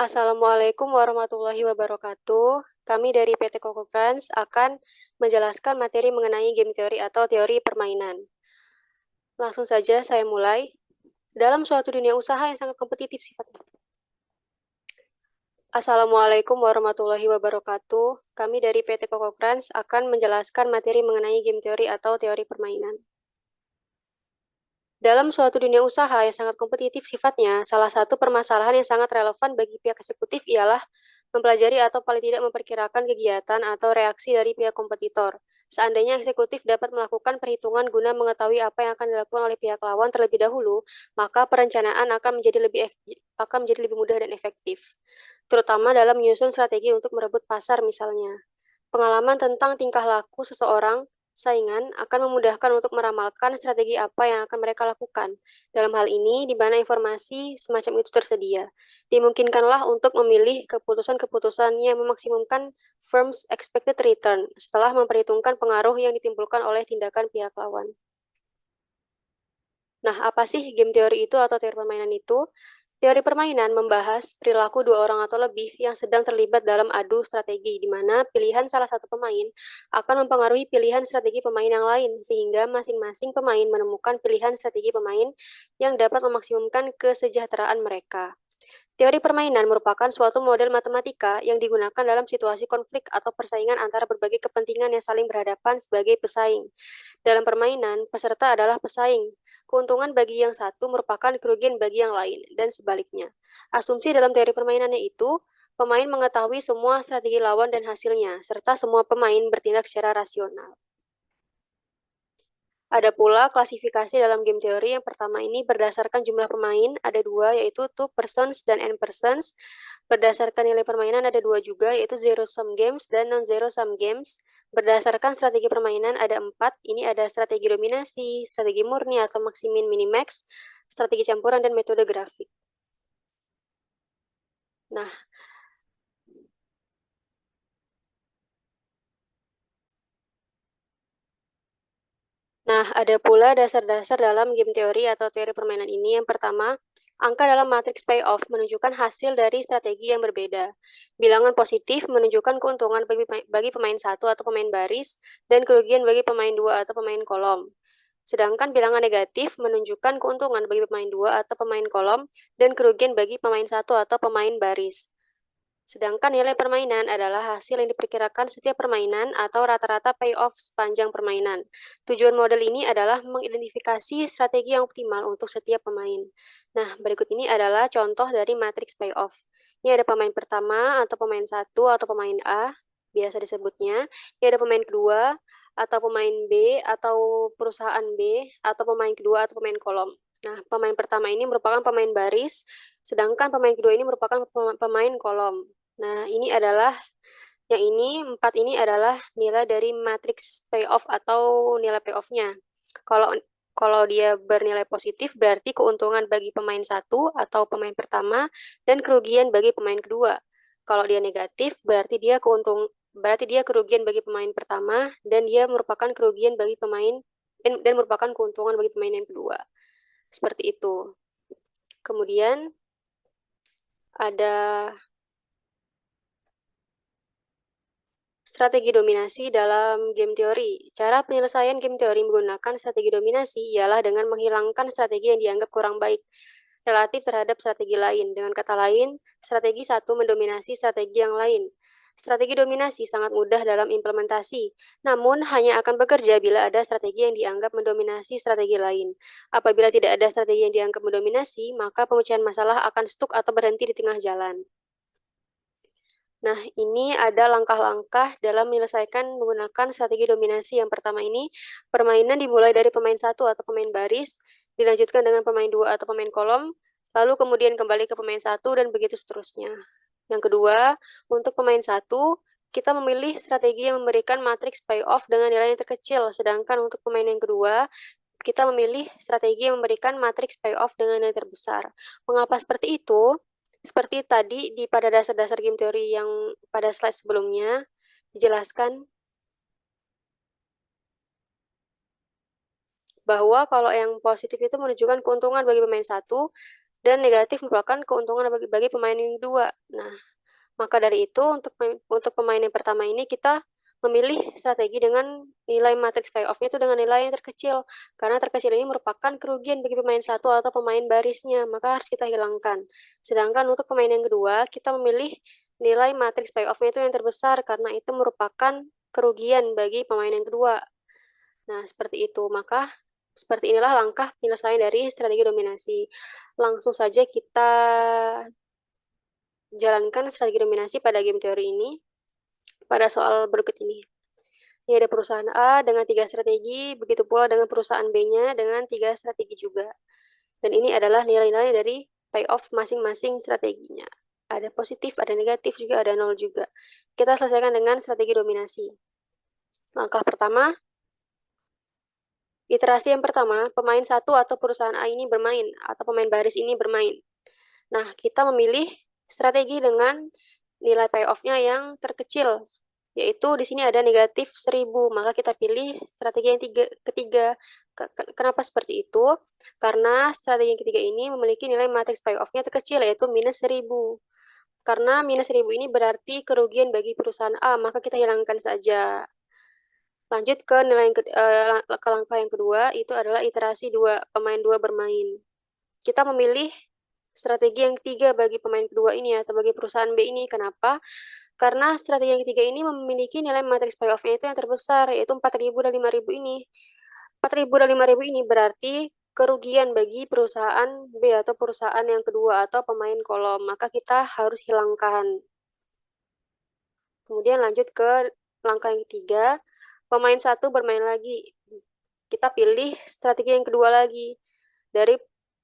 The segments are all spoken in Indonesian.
Assalamualaikum warahmatullahi wabarakatuh. Kami dari PT Koko Crunch akan menjelaskan materi mengenai game teori atau teori permainan. Langsung saja saya mulai. Dalam suatu dunia usaha yang sangat kompetitif sifatnya. Assalamualaikum warahmatullahi wabarakatuh. Kami dari PT Koko Crunch akan menjelaskan materi mengenai game teori atau teori permainan. Dalam suatu dunia usaha yang sangat kompetitif sifatnya, salah satu permasalahan yang sangat relevan bagi pihak eksekutif ialah mempelajari atau paling tidak memperkirakan kegiatan atau reaksi dari pihak kompetitor. Seandainya eksekutif dapat melakukan perhitungan guna mengetahui apa yang akan dilakukan oleh pihak lawan terlebih dahulu, maka perencanaan akan menjadi lebih mudah dan efektif, terutama dalam menyusun strategi untuk merebut pasar misalnya. Pengalaman tentang tingkah laku seseorang saingan akan memudahkan untuk meramalkan strategi apa yang akan mereka lakukan. Dalam hal ini, di mana informasi semacam itu tersedia, dimungkinkanlah untuk memilih keputusan-keputusan yang memaksimumkan firm's expected return setelah memperhitungkan pengaruh yang ditimbulkan oleh tindakan pihak lawan. Nah, apa sih game teori itu atau teori permainan itu? Teori permainan membahas perilaku dua orang atau lebih yang sedang terlibat dalam adu strategi, di mana pilihan salah satu pemain akan mempengaruhi pilihan strategi pemain yang lain, sehingga masing-masing pemain menemukan pilihan strategi pemain yang dapat memaksimumkan kesejahteraan mereka. Teori permainan merupakan suatu model matematika yang digunakan dalam situasi konflik atau persaingan antara berbagai kepentingan yang saling berhadapan sebagai pesaing. Dalam permainan, peserta adalah pesaing. Keuntungan bagi yang satu merupakan kerugian bagi yang lain, dan sebaliknya. Asumsi dalam teori permainannya itu, pemain mengetahui semua strategi lawan dan hasilnya, serta semua pemain bertindak secara rasional. Ada pula klasifikasi dalam game teori. Yang pertama ini berdasarkan jumlah pemain, ada dua, yaitu two persons dan n persons. Berdasarkan nilai permainan ada dua juga, yaitu zero sum games dan non-zero sum games. Berdasarkan strategi permainan ada empat, ini ada strategi dominasi, strategi murni atau maksimin minimax, strategi campuran, dan metode grafik. Nah, ada pula dasar-dasar dalam game teori atau teori permainan ini. Yang pertama, angka dalam matriks payoff menunjukkan hasil dari strategi yang berbeda. Bilangan positif menunjukkan keuntungan bagi pemain satu atau pemain baris, dan kerugian bagi pemain dua atau pemain kolom. Sedangkan bilangan negatif menunjukkan keuntungan bagi pemain dua atau pemain kolom, dan kerugian bagi pemain satu atau pemain baris. Sedangkan nilai permainan adalah hasil yang diperkirakan setiap permainan atau rata-rata payoff sepanjang permainan. Tujuan model ini adalah mengidentifikasi strategi yang optimal untuk setiap pemain. Nah, berikut ini adalah contoh dari matriks payoff. Ini ada pemain pertama atau pemain satu atau pemain A, biasa disebutnya. Ini ada pemain kedua atau pemain B atau perusahaan B atau pemain kedua atau pemain kolom. Nah, pemain pertama ini merupakan pemain baris, sedangkan pemain kedua ini merupakan pemain kolom. Nah, yang ini, 4 ini adalah nilai dari matriks payoff atau nilai payoff-nya. Kalau kalau dia bernilai positif, berarti keuntungan bagi pemain satu atau pemain pertama, dan kerugian bagi pemain kedua. Kalau dia negatif, berarti dia kerugian bagi pemain pertama, dan dia merupakan kerugian bagi pemain, dan merupakan keuntungan bagi pemain yang kedua. Seperti itu. Kemudian ada strategi dominasi dalam game teori. Cara penyelesaian game teori menggunakan strategi dominasi ialah dengan menghilangkan strategi yang dianggap kurang baik relatif terhadap strategi lain. Dengan kata lain, strategi satu mendominasi strategi yang lain. Strategi dominasi sangat mudah dalam implementasi, namun hanya akan bekerja bila ada strategi yang dianggap mendominasi strategi lain. Apabila tidak ada strategi yang dianggap mendominasi, maka pemecahan masalah akan stuck atau berhenti di tengah jalan. Nah, ini ada langkah-langkah dalam menyelesaikan menggunakan strategi dominasi. Yang pertama ini, permainan dimulai dari pemain satu atau pemain baris, dilanjutkan dengan pemain dua atau pemain kolom, lalu kemudian kembali ke pemain satu, dan begitu seterusnya. Yang kedua, untuk pemain satu, kita memilih strategi yang memberikan matriks payoff dengan nilai yang terkecil, sedangkan untuk pemain yang kedua, kita memilih strategi yang memberikan matriks payoff dengan nilai terbesar. Mengapa seperti itu? Seperti tadi pada dasar-dasar game teori yang pada slide sebelumnya dijelaskan bahwa kalau yang positif itu menunjukkan keuntungan bagi pemain satu, dan negatif merupakan keuntungan bagi pemain yang kedua. Nah, maka dari itu untuk pemain yang pertama ini kita memilih strategi dengan nilai matriks payoff-nya itu dengan nilai yang terkecil. Karena terkecil ini merupakan kerugian bagi pemain satu atau pemain barisnya, maka harus kita hilangkan. Sedangkan untuk pemain yang kedua, kita memilih nilai matriks payoff-nya itu yang terbesar karena itu merupakan kerugian bagi pemain yang kedua. Nah, seperti itu. Maka seperti inilah langkah penyelesaian dari strategi dominasi. Langsung saja kita jalankan strategi dominasi pada game teori ini pada soal berikut ini. Ini ada perusahaan A dengan 3 strategi, begitu pula dengan perusahaan B-nya dengan 3 strategi juga. Dan ini adalah nilai-nilai dari payoff masing-masing strateginya. Ada positif, ada negatif juga, ada nol juga. Kita selesaikan dengan strategi dominasi. Langkah pertama, iterasi yang pertama, pemain satu atau perusahaan A ini bermain, atau pemain baris ini bermain. Nah, kita memilih strategi dengan nilai payoff-nya yang terkecil, yaitu di sini ada negatif 1000, maka kita pilih strategi yang ketiga. Kenapa seperti itu? Karena strategi yang ketiga ini memiliki nilai matriks payoff-nya terkecil, yaitu minus 1000. Karena minus 1000 ini berarti kerugian bagi perusahaan A, maka kita hilangkan saja. Lanjut ke ke langkah yang kedua, itu adalah iterasi pemain dua bermain. Kita memilih strategi yang ketiga bagi pemain kedua ini atau bagi perusahaan B ini. Kenapa? Karena strategi yang ketiga ini memiliki nilai matriks payoff-nya itu yang terbesar, yaitu 4.000 dan 5.000 ini. 4.000 dan 5.000 ini berarti kerugian bagi perusahaan B atau perusahaan yang kedua atau pemain kolom, maka kita harus hilangkan. Kemudian lanjut ke langkah yang ketiga, pemain satu bermain lagi. Kita pilih strategi yang kedua lagi dari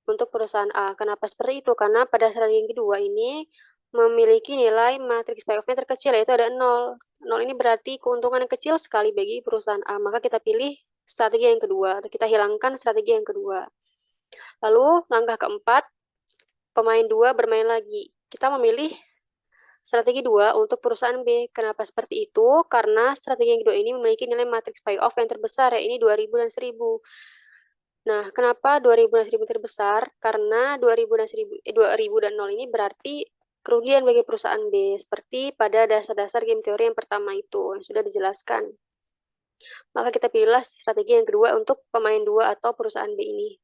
untuk perusahaan A. Kenapa seperti itu? Karena pada strategi yang kedua ini memiliki nilai matriks payoff-nya terkecil, yaitu ada 0. 0 ini berarti keuntungan yang kecil sekali bagi perusahaan A. Maka kita pilih strategi yang kedua, atau kita hilangkan strategi yang kedua. Lalu langkah keempat, pemain 2 bermain lagi. Kita memilih strategi 2 untuk perusahaan B. Kenapa seperti itu? Karena strategi yang kedua ini memiliki nilai matriks payoff yang terbesar, ya ini 2000 dan 1000. Nah, kenapa 2000 dan 1000 terbesar? Karena 2000 dan 0 ini berarti kerugian bagi perusahaan B, seperti pada dasar-dasar game teori yang pertama itu, yang sudah dijelaskan. Maka kita pilihlah strategi yang kedua untuk pemain 2 atau perusahaan B ini.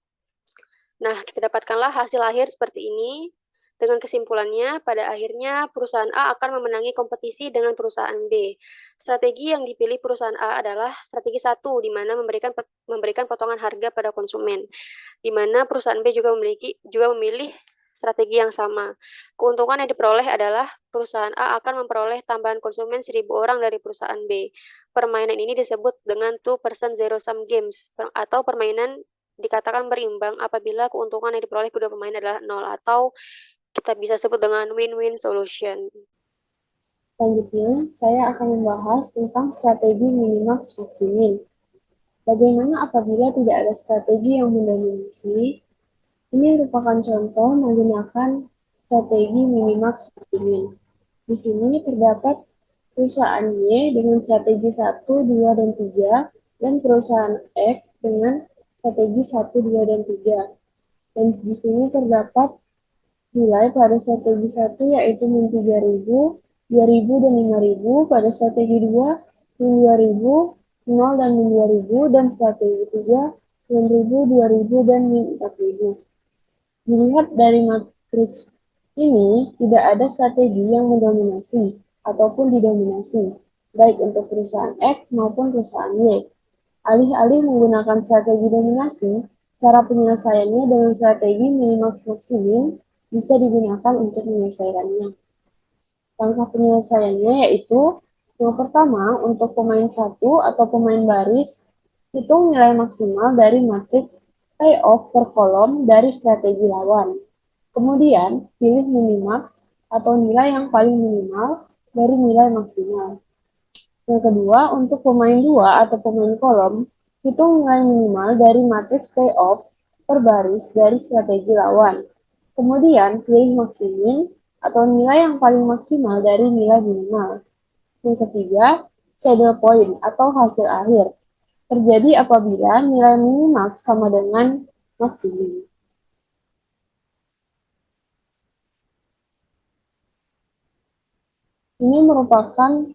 Nah, kita dapatkanlah hasil akhir seperti ini. Dengan kesimpulannya, pada akhirnya perusahaan A akan memenangi kompetisi dengan perusahaan B. Strategi yang dipilih perusahaan A adalah strategi 1, di mana memberikan potongan harga pada konsumen, di mana perusahaan B juga memilih strategi yang sama. Keuntungan yang diperoleh adalah perusahaan A akan memperoleh tambahan konsumen 1000 orang dari perusahaan B. Permainan ini disebut dengan two-person zero-sum games, atau permainan dikatakan berimbang apabila keuntungan yang diperoleh kedua pemain adalah 0, atau kita bisa sebut dengan win-win solution. Selanjutnya, saya akan membahas tentang strategi minimax maximin. Bagaimana apabila tidak ada strategi yang mendominasi? Ini merupakan contoh menggunakan strategi minimax maximin. Di sini terdapat perusahaan Y dengan strategi 1, 2, dan 3, dan perusahaan X dengan strategi 1, 2, dan 3. Dan di sini terdapat nilai pada strategi 1 yaitu min 3.000, 2.000, dan 5.000, pada strategi 2 min 2.000, 0 dan min 2.000, dan strategi 3 9.000, 2.000, dan min 4.000. Dilihat dari matriks ini, tidak ada strategi yang mendominasi ataupun didominasi, baik untuk perusahaan X maupun perusahaan Y. Alih-alih menggunakan strategi dominasi, cara penyelesaiannya dengan strategi minimax maximin bisa digunakan untuk menyelesaikannya. Langkah penyelesaiannya yaitu yang pertama, untuk pemain satu atau pemain baris, hitung nilai maksimal dari matriks payoff per kolom dari strategi lawan. Kemudian, pilih minimax atau nilai yang paling minimal dari nilai maksimal. Yang kedua, untuk pemain 2 atau pemain kolom, hitung nilai minimal dari matriks payoff per baris dari strategi lawan. Kemudian, pilih maksimin atau nilai yang paling maksimal dari nilai minimal. Yang ketiga, saddle point atau hasil akhir. Terjadi apabila nilai minimax sama dengan maksimin. Ini merupakan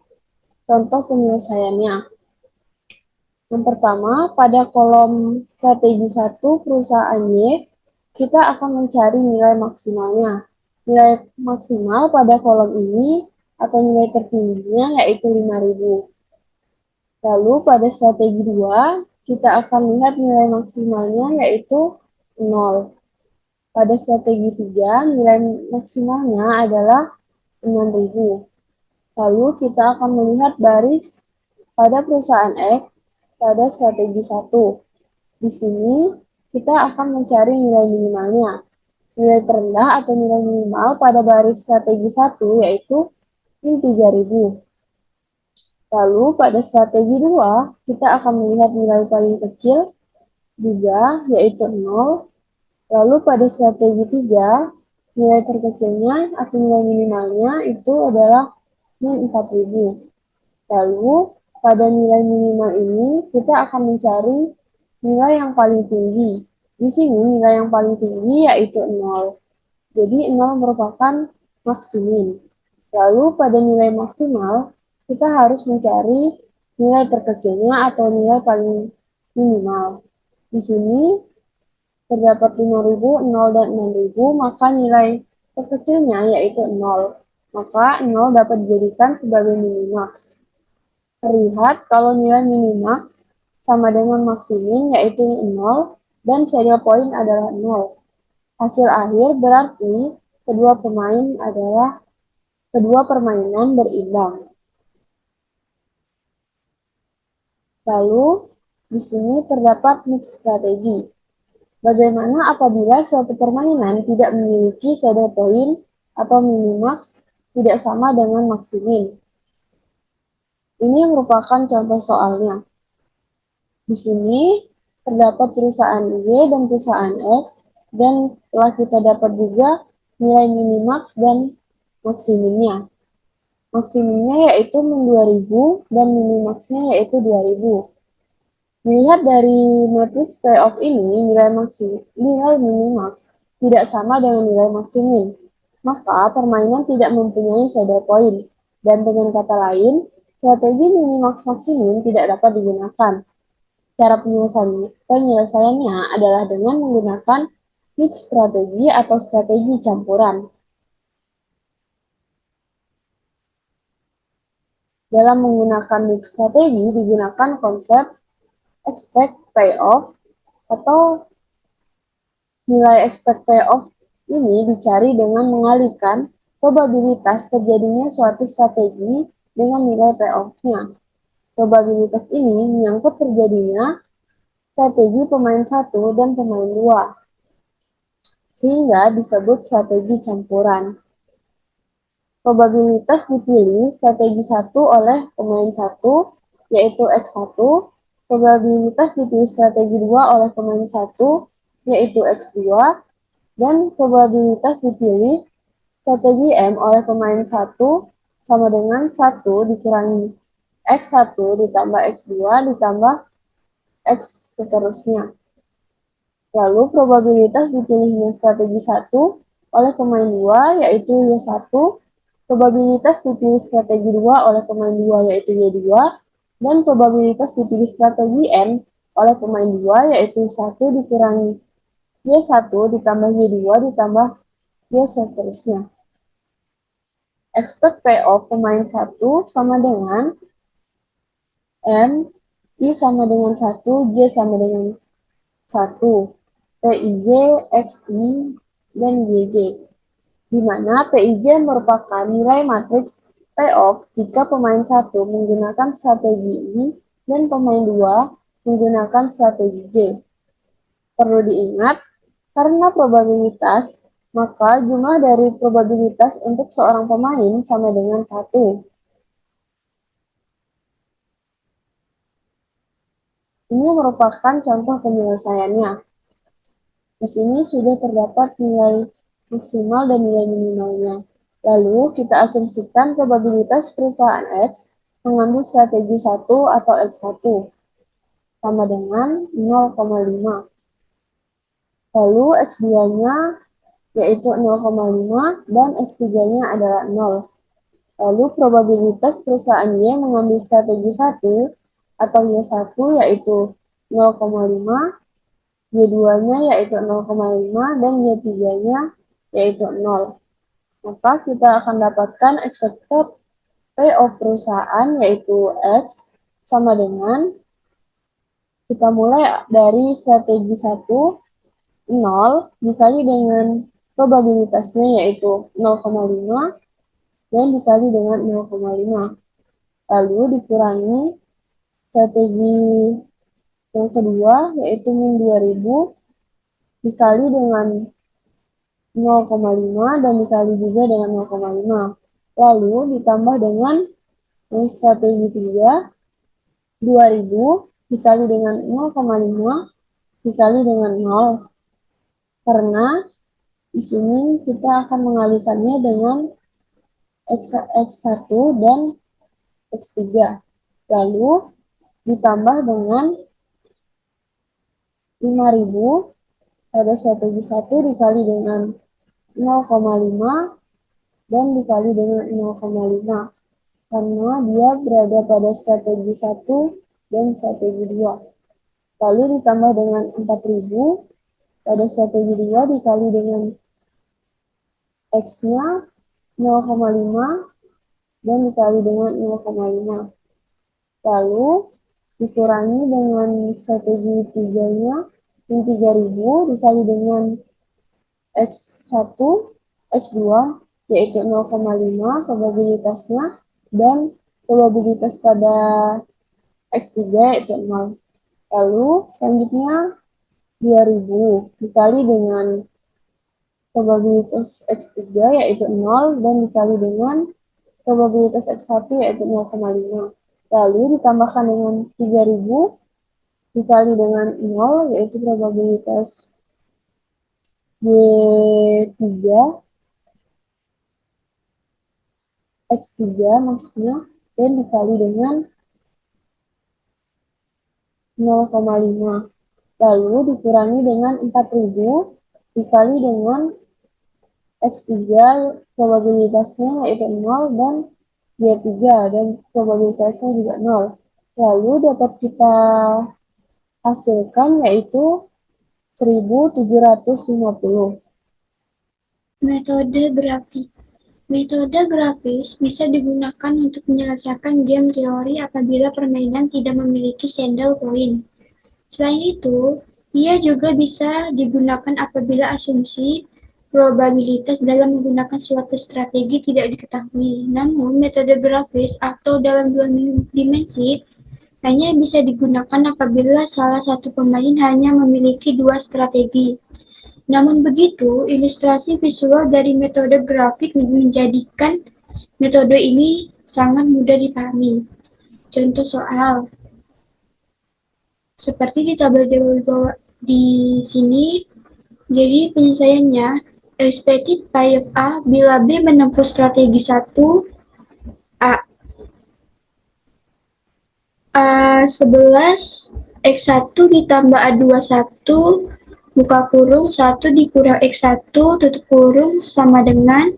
contoh penyelesaiannya. Yang pertama, pada kolom strategi 1 perusahaan Y, kita akan mencari nilai maksimalnya. Nilai maksimal pada kolom ini atau nilai tertingginya yaitu 5.000. Lalu pada strategi 2, kita akan lihat nilai maksimalnya yaitu 0. Pada strategi 3, nilai maksimalnya adalah 6.000. Lalu kita akan melihat baris pada perusahaan X pada strategi 1. Di sini kita akan mencari nilai minimalnya. Nilai terendah atau nilai minimal pada baris strategi 1 yaitu min 3.000. Lalu pada strategi 2, kita akan melihat nilai paling kecil juga yaitu 0. Lalu pada strategi 3, nilai terkecilnya atau nilai minimalnya itu adalah min 4.000. Lalu pada nilai minimal ini kita akan mencari nilai yang paling tinggi. Di sini nilai yang paling tinggi yaitu 0. Jadi 0 merupakan maksimum. Lalu pada nilai maksimal kita harus mencari nilai terkecilnya atau nilai paling minimal. Di sini terdapat 5.000, 0, dan 6.000, maka nilai terkecilnya yaitu 0. Maka 0 dapat dijadikan sebagai minimax. Terlihat kalau nilai minimax sama dengan maksimum yaitu 0 dan saddle point adalah 0. Hasil akhir berarti kedua permainan berimbang. Lalu di sini terdapat mix strategi. Bagaimana apabila suatu permainan tidak memiliki saddle point atau minimax tidak sama dengan maksimum? Ini merupakan contoh soalnya. Di sini terdapat perusahaan Y dan perusahaan X, dan telah kita dapat juga nilai minimax dan maksimumnya. Maksimumnya yaitu min 2.000 dan minimaxnya yaitu 2.000. Dilihat dari matriks payoff ini, nilai minimax tidak sama dengan nilai maksimum. Maka permainan tidak mempunyai saddle point. Dan dengan kata lain, strategi minimax maksimum tidak dapat digunakan. Cara penyelesaiannya adalah dengan menggunakan mix strategi atau strategi campuran. Dalam menggunakan mix strategi digunakan konsep expect payoff atau nilai expect payoff ini dicari dengan mengalihkan probabilitas terjadinya suatu strategi dengan nilai payoff-nya. Probabilitas ini menyangkut terjadinya strategi pemain 1 dan pemain 2, sehingga disebut strategi campuran. Probabilitas dipilih strategi 1 oleh pemain 1, yaitu X1. Probabilitas dipilih strategi 2 oleh pemain 1, yaitu X2. Dan probabilitas dipilih strategi M oleh pemain 1 sama dengan 1 dikurangi X1 ditambah X2 ditambah X seterusnya. Lalu probabilitas dipilihnya strategi 1 oleh pemain 2 yaitu Y1, probabilitas dipilih strategi 2 oleh pemain 2 yaitu Y2, dan probabilitas dipilih strategi N oleh pemain 2 yaitu 1 dikurangi Y1 ditambah Y2 ditambah Y seterusnya. Expect payoff pemain 1 sama dengan M, I sama dengan 1, J sama dengan 1. PIJ, XI, dan YJ, di mana PIJ merupakan nilai matriks payoff jika pemain 1 menggunakan strategi I dan pemain 2 menggunakan strategi J. Perlu diingat, karena probabilitas, maka jumlah dari probabilitas untuk seorang pemain sama dengan 1. Ini merupakan contoh penyelesaiannya. Di sini sudah terdapat nilai maksimal dan nilai minimalnya. Lalu kita asumsikan probabilitas perusahaan X mengambil strategi 1 atau X1 sama dengan 0,5. Lalu X2-nya yaitu 0,5 dan X3-nya adalah 0. Lalu probabilitas perusahaan Y mengambil strategi 1 atau Y1 yaitu 0,5, Y2-nya yaitu 0,5, dan Y3-nya yaitu 0. Maka kita akan dapatkan expected payoff perusahaan yaitu X sama dengan, kita mulai dari strategi 1, 0 dikali dengan probabilitasnya yaitu 0,5 dan dikali dengan 0,5. Lalu dikurangi strategi yang kedua yaitu min 2000 dikali dengan 0,5 dan dikali juga dengan 0,5. Lalu ditambah dengan yang strategi 3, 2000 dikali dengan 0,5 dikali dengan 0. Karena di sini kita akan mengalihkannya dengan X1 dan X3. Lalu ditambah dengan 5000 pada strategi 1 dikali dengan 0,5 dan dikali dengan 0,5. Karena dia berada pada strategi 1 dan strategi 2. Lalu ditambah dengan 4000 pada strategi 2 dikali dengan X-nya 0,5 dan dikali dengan 0,5. Lalu dikurangi dengan strategi 3-nya yang 3000 dikali dengan X1, X2 yaitu 0,5 probabilitasnya dan probabilitas pada X3 yaitu 0. Lalu selanjutnya 2000 dikali dengan probabilitas X3 yaitu 0 dan dikali dengan probabilitas X1 yaitu 0,5. Lalu ditambahkan dengan 3000 dikali dengan 0 yaitu probabilitas Y3 X3 maksudnya dan dikali dengan 0,5. Lalu dikurangi dengan 4000 dikali dengan X3 probabilitasnya yaitu 0 dan Y3 dan probabilitasnya juga 0. Lalu dapat kita hasilkan yaitu 1750. Metode grafik. Metode grafis bisa digunakan untuk menyelesaikan game teori apabila permainan tidak memiliki sandal koin. Selain itu, ia juga bisa digunakan apabila asumsi probabilitas dalam menggunakan suatu strategi tidak diketahui. Namun, metode grafis atau dalam dua dimensi hanya bisa digunakan apabila salah satu pemain hanya memiliki dua strategi. Namun begitu, ilustrasi visual dari metode grafik menjadikan metode ini sangat mudah dipahami. Contoh soal. Seperti di tabel di sini, jadi penyelesaiannya expected payoff A bila B menempuh strategi 1 A. A11 X1 ditambah A21 buka kurung 1 dikurang X1 tutup kurung sama dengan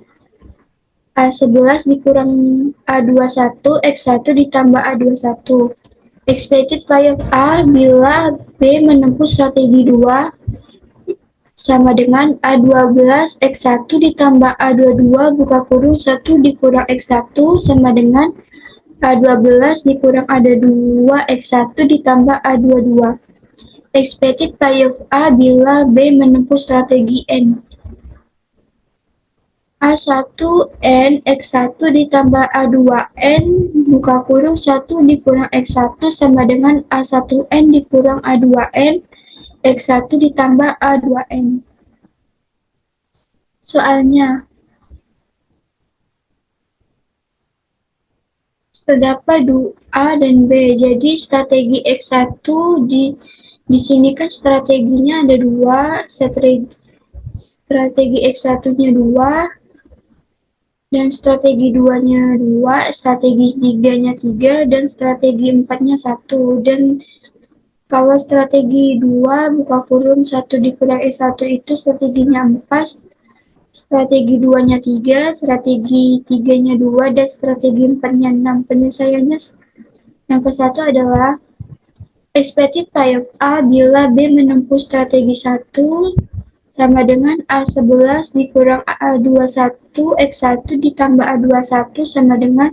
A11 dikurang A21 X1 ditambah A21. Expected payoff A bila B menempuh strategi 2 sama dengan A12 X1 ditambah A22 buka kurung 1 dikurang X1 sama dengan A12 dikurang A22 X1 ditambah A22. Expected payoff A bila B menempuh strategi N. A1N X1 ditambah A2N buka kurung 1 dikurang X1 sama dengan A1N dikurang A2N X1 ditambah A2N. Soalnya, terdapat A dan B, jadi strategi X1 di sini kan strateginya ada dua, strategi X1-nya 2, dan strategi 2-nya 2, strategi 3-nya 3, dan strategi 4-nya 1. Dan kalau strategi 2 buka kurung 1 dikurang S1 itu strateginya 4, strategi 2-nya 3, strategi 3-nya 2, dan strategi 4-nya 6. Penyelesaiannya yang ke-1 adalah expected pie of A bila B menempuh strategi 1 sama dengan A11 dikurang A21 X1 ditambah A21 sama dengan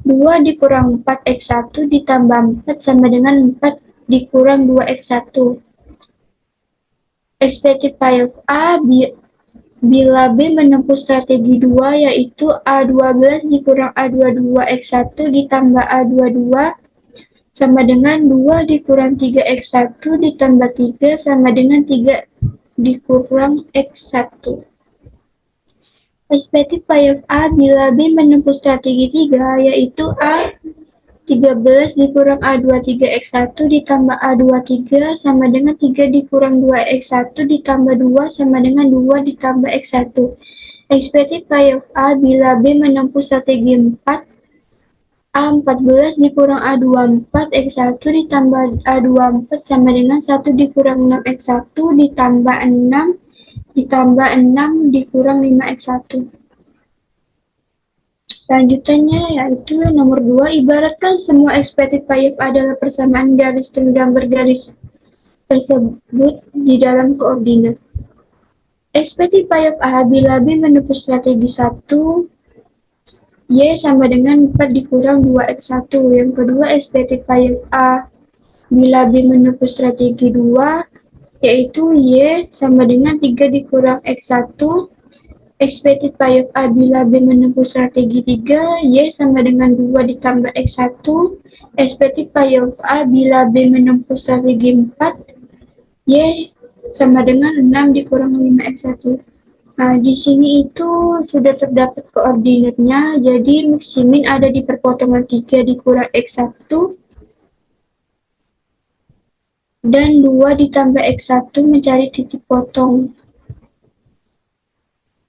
2 dikurang 4 X1 ditambah 4 sama dengan 4 dikurang 2 X1. Expected pie of A bila B menempuh strategi 2 yaitu A12 dikurang A22 X1 ditambah A22 sama dengan 2 dikurang 3 X1 ditambah 3 sama dengan 3 dikurang X1. Expected pie of A bila B menempuh strategi 3 yaitu A13 dikurang A23 X1 ditambah A23 sama dengan 3 dikurang 2 X1 ditambah 2 sama dengan 2 ditambah X1. Expected pie of A bila B menempuh strategi 4 A14 dikurang A24 X1 ditambah A24 sama dengan 1 dikurang 6 X1 ditambah 6 dikurang 5 X1. Lanjutannya yaitu nomor 2, ibaratkan semua expected pie of A adalah persamaan garis dan gambar garis tersebut di dalam koordinat. Expected pie of A bila B menempuh strategi 1 Y sama dengan 4 dikurang 2 X1. Yang kedua, expected pie of A bila B menempuh strategi 2, yaitu Y sama dengan 3 dikurang X1. Expected pie of A bila B menempuh strategi 3, Y sama dengan 2 ditambah X1. Expected pie of A bila B menempuh strategi 4, Y sama dengan 6 dikurang 5 X1. Nah, di sini itu sudah terdapat koordinatnya, jadi maksimin ada di perpotongan 3 dikurang X1 dan 2 ditambah X1 mencari titik potong.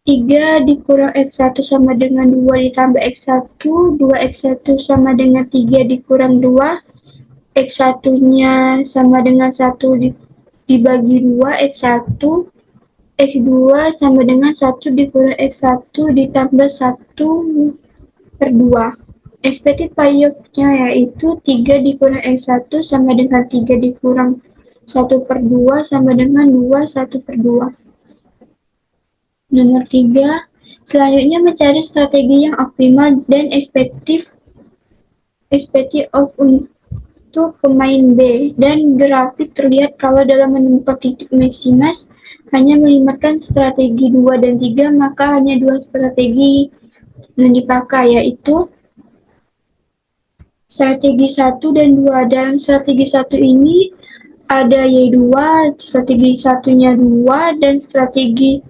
3 dikurang X1 sama dengan 2 ditambah X1, 2X1 sama dengan 3 dikurang 2, X1-nya sama dengan 1 dibagi 2, X1, X2 sama dengan 1 dikurang X1 ditambah 1 per 2. Expected pie of-nya yaitu 3 dikurang X1 sama dengan 3 dikurang 1 per 2 sama dengan 2 1 per 2. Nomor 3, selanjutnya mencari strategi yang optimal dan expected of untuk pemain B, dan grafik terlihat kalau dalam menemukan titik maksimas hanya melibatkan strategi 2 dan 3, maka hanya 2 strategi yang dipakai, yaitu strategi 1 dan 2. Dalam strategi 1 ini ada Y2, strategi 1-nya 2, dan strategi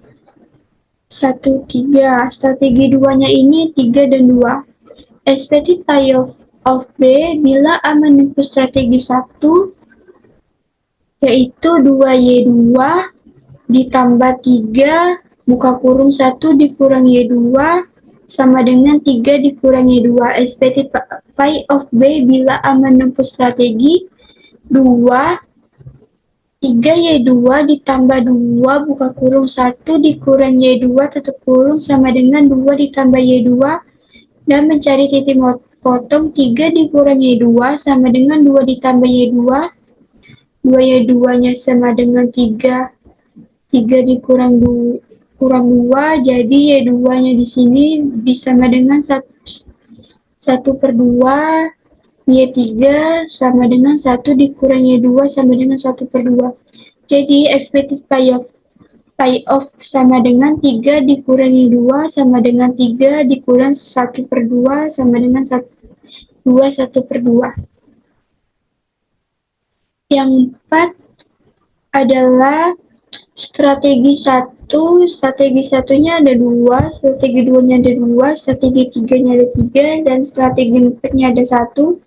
1, 3. Strategi 2-nya ini 3 dan 2. Expected pie of B bila A menempuh strategi 1 yaitu 2Y2 ditambah 3 buka kurung 1 dikurang Y2 sama dengan 3 dikurang Y2. Expected pie of B bila A menempuh strategi 2 3Y2 ditambah 2 buka kurung 1 dikurang Y2 tutup kurung sama dengan 2 ditambah Y2 dan mencari titik potong 3 dikurang Y2 sama dengan 2 ditambah Y2. 2Y2-nya sama dengan 3 dikurang 2, jadi Y2-nya di sini sama dengan 1 per 2, Y3 sama dengan 1 dikurang Y2 sama dengan 1 per 2. Jadi expected pie of sama dengan 3 dikurang Y2 sama dengan 3 dikurang 1 per 2 sama dengan 2 1 per 2. Yang 4 adalah strategi 1. Strategi 1-nya ada 2, strategi 2-nya ada 2, strategi 3-nya ada 3, dan strategi 4-nya ada 1.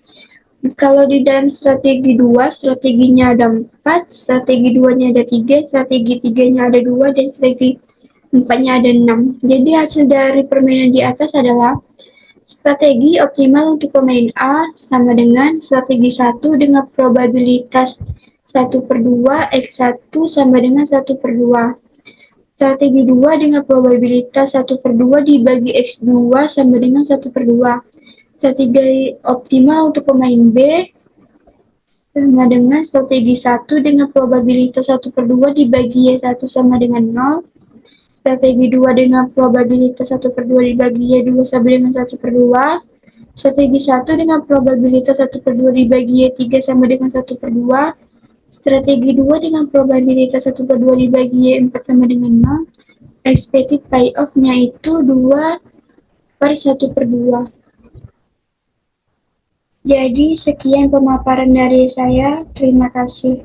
Kalau di dalam strategi 2, strateginya ada 4, strategi 2-nya ada 3, strategi 3-nya ada 2, dan strategi 4-nya ada 6. Jadi hasil dari permainan di atas adalah strategi optimal untuk pemain A sama dengan strategi 1 dengan probabilitas 1 per 2, X1 sama dengan 1 per 2. Strategi 2 dengan probabilitas 1/2 dibagi X2 sama dengan 1/2. Strategi optimal untuk pemain B sama dengan strategi 1 dengan probabilitas 1/2 dibagi Y1 sama dengan 0. Strategi 2 dengan probabilitas 1/2 dibagi Y2 sama dengan 1/2. Strategi 1 dengan probabilitas 1/2 dibagi Y3 sama dengan 1/2. Strategi 2 dengan probabilitas 1/2 dibagi Y4 sama dengan 0. Expected payoff-nya itu 2/1/2. Jadi, sekian pemaparan dari saya. Terima kasih.